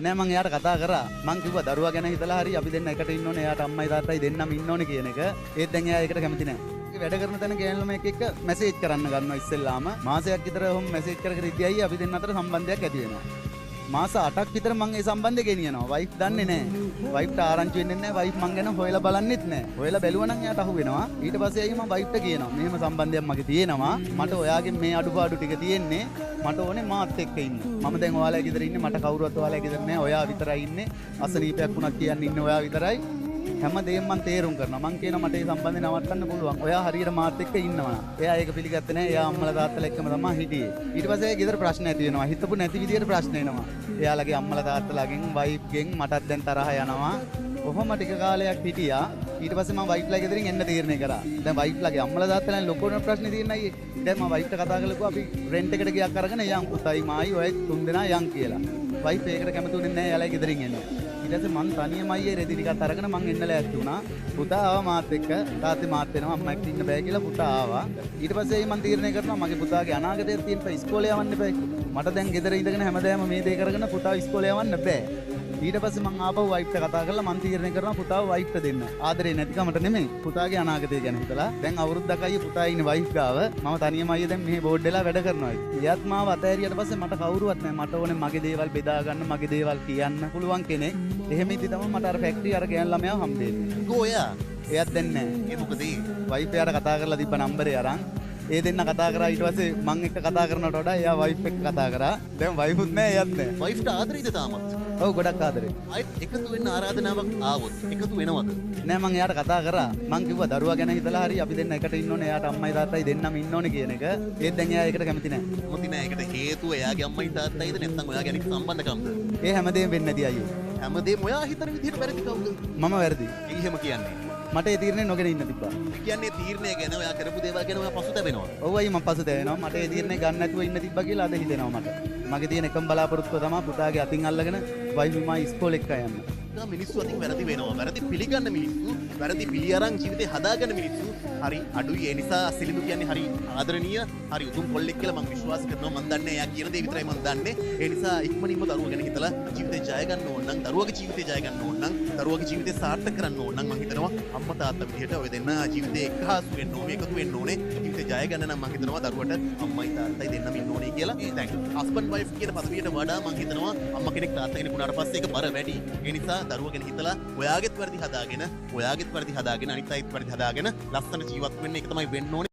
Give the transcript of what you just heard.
නෑ මං එයාට කතා කරා. මං කිව්වා දරුවා ගැන හිතලා හරි අපි දෙන්න එකට ඉන්න ඕනේ. එයාට අම්මයි තාත්තයි දෙන්නම ඉන්න ඕනේ කියන එක. ඒත් දැන් එයා ඒකට කැමති නෑ. වැඩ කරන තැන ගෑනු ළමයෙක් එක්ක මැසේජ් කරන්න ගන්නවා ඉස්සෙල්ලාම. මාසයක් විතර ඔහොම මැසේජ් කර කර ඉඳියයි අපි දෙන්න අතර සම්බන්ධයක් ඇති වෙනවා. මාස 8ක් විතර මං ඒ සම්බන්ධය ගෙනියනවා. වයිෆ් දන්නේ නෑ. වයිෆ්ට ආරංචි වෙන්නේ නෑ. වයිෆ් මං ගැන හොයලා බලන්නෙත් නෑ. හොයලා බැලුවා නම් එයාට අහු වෙනවා. ඊට පස්සේ ඇයි මම වයිෆ්ට කියනවා. මෙහෙම සම්බන්ධයක් මගේ තියෙනවා. මට ඔයාගෙන් මේ අඩුපාඩු ටික තියෙන්නේ. මට ඕනේ මාත් එක්ක ඉන්න. මම දැන් ඔයාලා ගෙදර ඉන්නේ. මට කවුරුවත් ඔයාලා ගෙදර නෑ. ඔයා විතරයි ඉන්නේ. අසනීපයක් වුණත් කියන්න ඉන්නේ ඔයා විතරයි. හැම දෙයක්ම මම තේරුම් කරනවා. මං කියනවා මට මේ සම්බන්ධය නවත්තන්න පුළුවන්. ඔයා හරියට මාත් එක්ක ඉන්නවා. එයා ඒක පිළිගත්තේ නැහැ. එයා අම්මලා තාත්තලා එක්කම තමයි හිටියේ. ඊට පස්සේ ගෙදර ප්‍රශ්න ඇති වෙනවා. හිතපු නැති විදියට ප්‍රශ්න එනවා. එයාලගේ අම්මලා තාත්තලාගෙන් වයිෆ්ගෙන් මටත් දැන් තරහ යනවා. කොහොම ටික කාලයක් හිටියා. ඊට පස්සේ මම වයිෆ්ලා ගෙදරින් එන්න තීරණය කරා. දැන් වයිෆ්ලාගේ අම්මලා තාත්තලාගෙන් ලොකුම ප්‍රශ්නේ තියෙන අයියේ. දැන් මම වයිෆ්ට කතා කරලා අපි රෙන්ට් එකට ගියක් අරගෙන යන් පුතයි මායි ඔය තුන් දෙනා යන් කියලා. වයිෆ් ඒකට කැමති වුණේ නැහැ. එයාලා ගෙදරින් එන්න. ඊට පස්සේ මං තනියම අයියේ රෙදි ටිකක් අරගෙන මං එන්න ලෑස්ති වුණා. පුතා ආවා මාත් එක්ක. තාත්තේ මාත් එනවා. අම්මා එක්ක ඉන්න බෑ කියලා පුතා ආවා. ඊට පස්සේ මං තීරණය කරනවා මගේ පුතාගේ අනාගතයක් තියෙනවා. ඉස්කෝලේ යවන්න බෑ. මට දැන් ගෙදර ඉඳගෙන හැමදාම මේ දේ කරගෙන පුතාව ඉස්කෝලේ යවන්න බෑ. ඊට පස්සේ මං ආපහු වයිෆ්ට කතා කරලා මං තීරණය කරනවා පුතාව වයිෆ්ට දෙන්න. ආදරේ නැතිකමට නෙමෙයි. පුතාගේ අනාගතය ගැන හිතලා. දැන් අවුරුද්දක් අයියේ පුතා ඉන්නේ වයිෆ් ගාව. මම තනියම අයියේ දැන් මෙහි බෝඩ් වෙලා වැඩ කරනවා. එයාත් මාව අතෑරියට පස්සේ මට කවුරුවත් නැහැ. මට ඕනේ මගේ දේවල් බෙදා ගන්න, මගේ දේවල් කියන්න පුළුවන් කෙනෙක්. එහෙම ඉඳි තමයි මට අර ෆැක්ටරි අර ගෑන් ළමයාව හම්බෙන්නේ. ගෝයා එයාත් දැන් නැහැ. ඒ මොකද වයිෆ් එයාට කතා කරලා තිබ්බ නම්බරේ අරන්. ඒ දෙන්න කතා කරා ඊට පස්සේ මං එක්ක කතා කරනවට වඩා එයා වයිෆ් එක්ක කතා කරා. දැන් වයිෆුත් නැහැ එයාත් නැහැ. වයිෆ්ට ආදරේද තාමත්? ඔව් ගොඩක් ආදරේ. ආයෙත් එකතු වෙන්න ආරාධනාවක් ආවොත් එකතු වෙනවද? නෑ මං එයාට කතා කරා. මං කිව්වා දරුවා ගැන හිතලා හරි අපි දෙන්න එකට ඉන්න ඕනේ. එයාට අම්මයි තාත්තයි දෙන්නම ඉන්න ඕනේ කියන එක. ඒත් දැන් එයා ඒකට කැමති නෑ. මොකද නෑ ඒකට හේතුව එයාගේ අම්මයි තාත්තයිද නැත්නම් ඔයාගේ අනිත් සම්බන්ධකම්ද? ඒ හැමදේම වෙන්නේ නැති අයියෝ. හැමදේම ඔයා හිතන විදිහට වැරදි කවුද? මම වැරදි. ඒ එහෙම කියන්නේ. මට ඒ තීරණය නොගෙන ඉන්න තිබ්බා. කියන්නේ තීරණය ගැන ඔයා කරපු දේවල් ගැන ඔයා පසුතැවෙනවා. ඔව් අයියේ මම පසුතැවෙනවා. මට ඒ තීරණය ගන්න නැතුව ඉන්න තිබ්බා කියලා අද හිතෙනවා මට. මගේ තියෙන එකම බලාපොරොත්තුව තමයි පුතාගේ අතින් අල්ලගෙන වයිෆ් මා ඉස්කෝලේ එක්ක යන්න. මිනිස්සු අතින් වැරදි වෙනවා. වැරදි පිළිගන්න මිනිස්සු, වැරදි පිළිඅරන් ජීවිතේ හදාගන්න මිනිස්සු හරි අඩුයි. ඒ නිසා සිලිඳු කියන්නේ හරි ආදරණීය, හරි උතුම් කොල්ලෙක් කියලා මම විශ්වාස කරනවා. මම දන්නේ එයා කියන දේ විතරයි මම දන්නේ. ඒ නිසා ඉක්මනින්ම දරුවා ගැන හිතලා ජීවිතේ ජය ගන්න ඕන නම්, දරුවාගේ ජීවිතේ ජය ගන්න ඕන නම්, දරුවාගේ ජීවිතේ සාර්ථක කරන්න ඕන නම් මම හිතනවා අම්මා තාත්තා විදිහට ඔය දෙන්න ජීවිතේ එක්හසු වෙන්න ඕනේ, එකතු වෙන්න ඕනේ. ජීවිතේ ජය ගන්න නම් මම හිතනවා දරුවට අම්මයි තාත්තයි දෙන්නම ඉන්න ඕනේ කියලා. දැන් හස්බන්ඩ් වයිෆ් කියන පදවියට වඩා මම හිතනවා අම්මා කෙනෙක් තාත්තා කෙනෙක් වුණාට පස්සේ ඒක බර වැඩි. ඒ නිසා දරුවා ගැන හිතලා ඔයාගෙත් වැරදි හදාගෙන, ඔයාගෙත් වැරදි හදාගෙන, අනිත් අයත් වැරදි හදාගෙන ලස්සන ජීවත් වෙන්න එක තමයි වෙන්න ඕනේ.